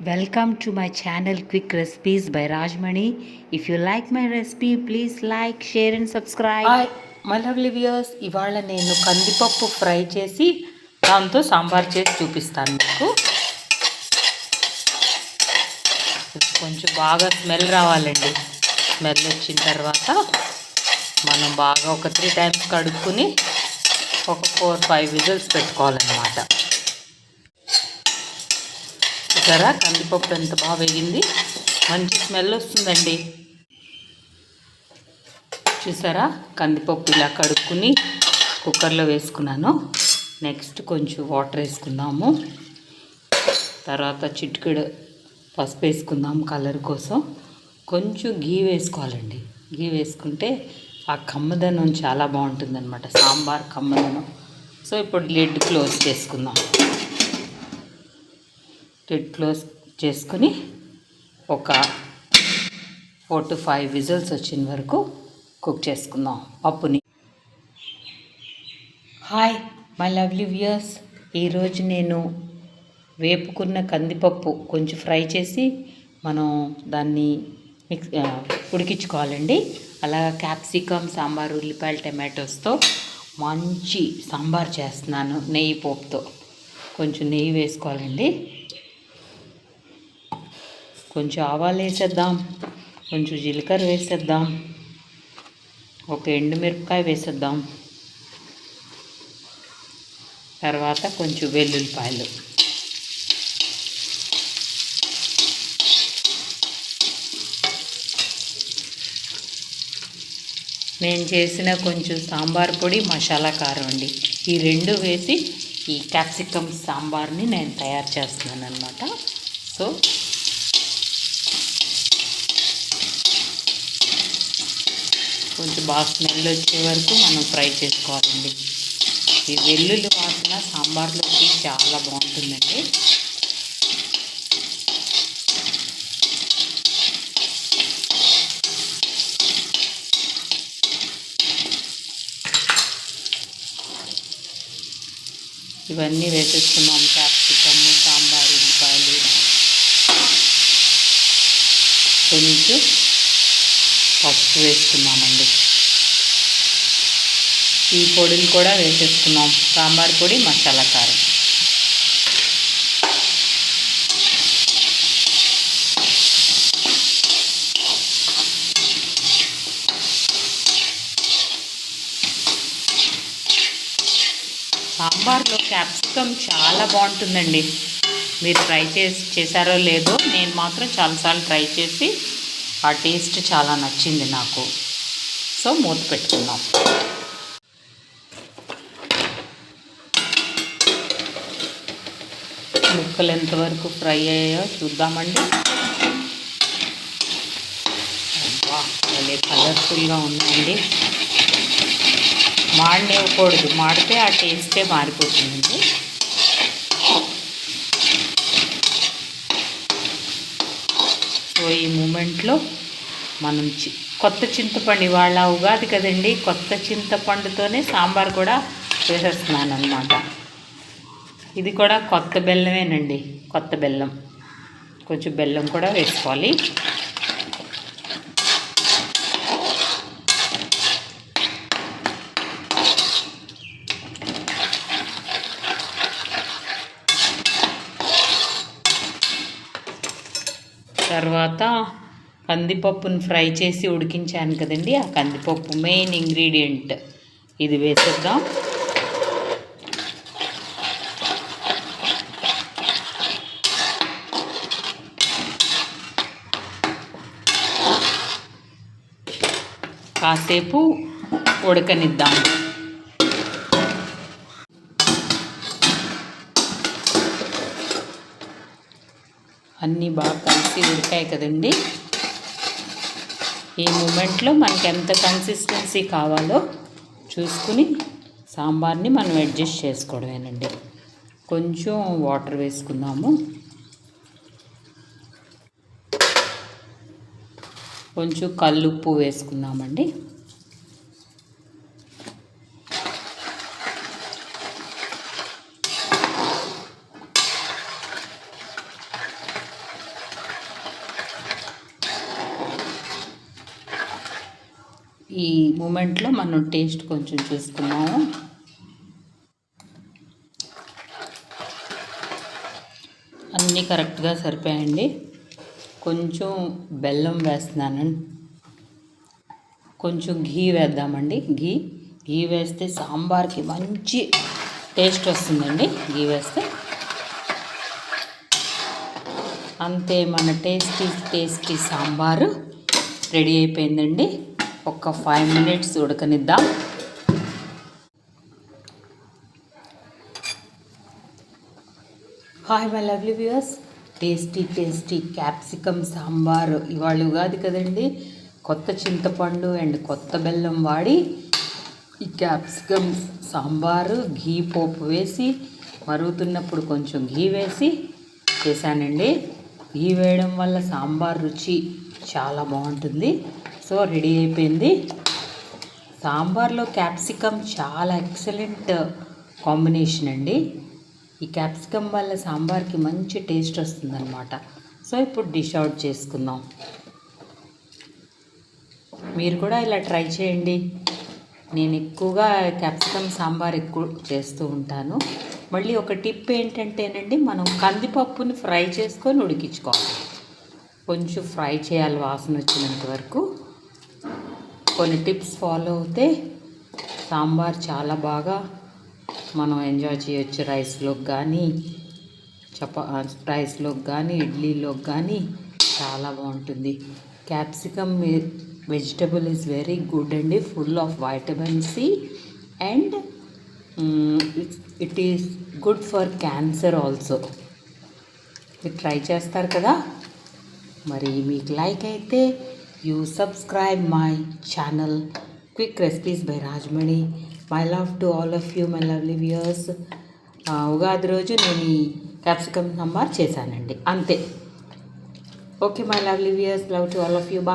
Welcome to my channel Quick Recipes by Rajmani. If you like my recipe, please like, share and subscribe. Hi my lovely viewers, ఇవాళ నేను కందిపప్పు fry చేసి దాంతో సాంబార్ చేసి చూపిస్తాను మీకు. కొంచెం బాగా స్మెల్ రావాలండి. స్మెల్ వచ్చిన తర్వాత మనం బాగా ఒక 3 టైమ్స్ కడుక్కుని ఒక 4-5 విజిల్స్ పెట్టుకోవాలన్నమాట. చూసారా కందిపప్పు ఎంత బాగా వేగింది, మంచి స్మెల్ వస్తుందండి. చూసారా కందిపప్పు ఇలా కడుక్కుని కుక్కర్లో వేసుకున్నాను. నెక్స్ట్ కొంచెం వాటర్ వేసుకుందాము. తర్వాత చిటికెడు పసుపు వేసుకుందాం కలర్ కోసం. కొంచెం గీ వేసుకోవాలండి. గీ వేసుకుంటే ఆ కమ్మదనం చాలా బాగుంటుందన్నమాట, సాంబార్ కమ్మదనం. సో ఇప్పుడు లిడ్ క్లోజ్ చేసుకుందాం. లిడ్ క్లోజ్ చేసుకుని ఒక 4 to 5 విజిల్స్ వచ్చిన వరకు కుక్ చేసుకుందాం పప్పుని. హాయ్ మై లవ్లీ వ్యూయర్స్, ఈరోజు నేను వేపుకున్న కందిపప్పు కొంచెం ఫ్రై చేసి మనం దాన్ని ఉడికించుకోవాలండి. అలా క్యాప్సికమ్ సాంబార్, ఉల్లిపాయలు, టమాటోస్తో మంచి సాంబార్ చేస్తున్నాను నెయ్యి పోపుతో. కొంచెం నెయ్యి వేసుకోవాలండి. కొంచెం ఆవాలు వేసేద్దాం, కొంచెం జీలకర్ర వేసేద్దాం, ఒక ఎండుమిరపకాయ వేసేద్దాం, తర్వాత కొంచెం వెల్లుల్లిపాయలు. నేను చేసిన కొంచెం సాంబార్ పొడి, మసాలా కారం అండి. ఈ రెండు వేసి ఈ క్యాప్సికమ్ సాంబార్ని నేను తయారు చేస్తున్నాను అన్నమాట. సో కొంచెం బాగా స్మెల్ వచ్చే వరకు మనం ఫ్రై చేసుకోవాలండి. ఈ వెల్లుల్లి వాసన సాంబార్లోకి చాలా బాగుంటుందండి. ఇవన్నీ వేసేసుకున్నాం. క్యాప్సికమ్, సాంబార్, ఉల్లిపాయలు, కొంచెం పసుపు వేసుకున్నామండి. ఈ పొడిని కూడా వేసేసుకున్నాం, సాంబార్ పొడి, మసాలా కారం. సాంబార్లో క్యాప్సికమ్ చాలా బాగుంటుందండి. మీరు ట్రై చేశారో లేదో, నేను మాత్రం చాలాసార్లు ట్రై చేసి ఆ టేస్ట్ చాలా నచ్చింది నాకు. సో మూత పెట్టుకుందాం. ముక్కలు ఎంతవరకు ఫ్రై అయ్యాయో చూద్దామండి. భలే కలర్ఫుల్గా ఉన్నాయండి. మాడనివ్వకూడదు, మాడితే ఆ టేస్టే మారిపోతుందండి. సో ఈ మూమెంట్లో మనం కొత్త చింతపండు, ఇవాళ ఉగాది కదండి, కొత్త చింతపండుతోనే సాంబార్ కూడా వేసేస్తున్నాను అన్నమాట. ఇది కూడా కొత్త బెల్లమేనండి, కొత్త బెల్లం. కొంచెం బెల్లం కూడా వేసుకోవాలి. తర్వాత కందిపప్పును ఫ్రై చేసి ఉడికించాను కదండి, ఆ కందిపప్పు మెయిన్ ఇంగ్రీడియంట్ ఇది వేసేద్దాం. కాసేపు ఉడకనిద్దాం. అన్నీ బాగా కలిసి ఉడికాయి కదండి. ఈ మూమెంట్లో మనకి ఎంత కన్సిస్టెన్సీ కావాలో చూసుకుని సాంబార్ని మనం అడ్జస్ట్ చేసుకోవడమేనండి. కొంచెం వాటర్ వేసుకుందాము. కొంచెం కల్లుప్పు వేసుకుందామండి. ఈ మూమెంట్లో మనం టేస్ట్ కొంచెం చూసుకున్నాము. అన్నీ కరెక్ట్గా సరిపోయాయండి. కొంచెం బెల్లం వేస్తున్నానండి, కొంచెం ఘీ వేద్దామండి. ఘీ వేస్తే సాంబార్కి మంచి టేస్ట్ వస్తుందండి. ఘీ వేస్తే అంతే, మన టేస్టీ సాంబారు రెడీ అయిపోయిందండి. ఒక 5 minutes ఉడకనిద్దాం. Hi my lovely viewers, tasty capsicum sambar. ఇవాళ ఉగాది కదండి, కొత్త చింతపండు అండ్ కొత్త బెల్లం వాడి ఈ క్యాప్సికమ్ సాంబారు ఘీ పోపు వేసి మరుగుతున్నప్పుడు కొంచెం ఘీ వేసి చేశానండి. ఘీ వేయడం వల్ల సాంబార్ రుచి చాలా బాగుంటుంది. సో రెడీ అయిపోయింది. సాంబార్లో క్యాప్సికమ్ చాలా ఎక్సలెంట్ కాంబినేషన్ అండి. ఈ క్యాప్సికమ్ వల్ల సాంబార్కి మంచి టేస్ట్ వస్తుందన్నమాట. సో ఇప్పుడు డిష్ అవుట్ చేసుకుందాం. మీరు కూడా ఇలా ట్రై చేయండి. నేను ఎక్కువగా క్యాప్సికమ్ సాంబార్ ఎక్కువ చేస్తూ ఉంటాను. మళ్ళీ ఒక టిప్ ఏంటంటేనండి, మనం కందిపప్పుని ఫ్రై చేసుకొని ఉడికించుకోవాలి. కొంచెం ఫ్రై చేయాలి వాసన వచ్చినంత వరకు. కొన్ని టిప్స్ ఫాలో అవుతే సాంబార్ చాలా బాగా మనం ఎంజాయ్ చేయొచ్చు. రైస్లోకి కానీ రైస్లోకి కానీ ఇడ్లీలోకి కానీ చాలా బాగుంటుంది. Capsicum vegetable is very good అండి, full of vitamin C and it is good for cancer also. మీరు ట్రై చేస్తారు కదా. మరి మీకు లైక్ అయితే you subscribe my channel quick recipes by Rajamani. My love to all of you my lovely viewers. Ugadi రోజు నేను ఈ క్యాప్సికమ్ సాంబార్ చేశానండి, అంతే. Okay my lovely viewers, love to all of you. Bye.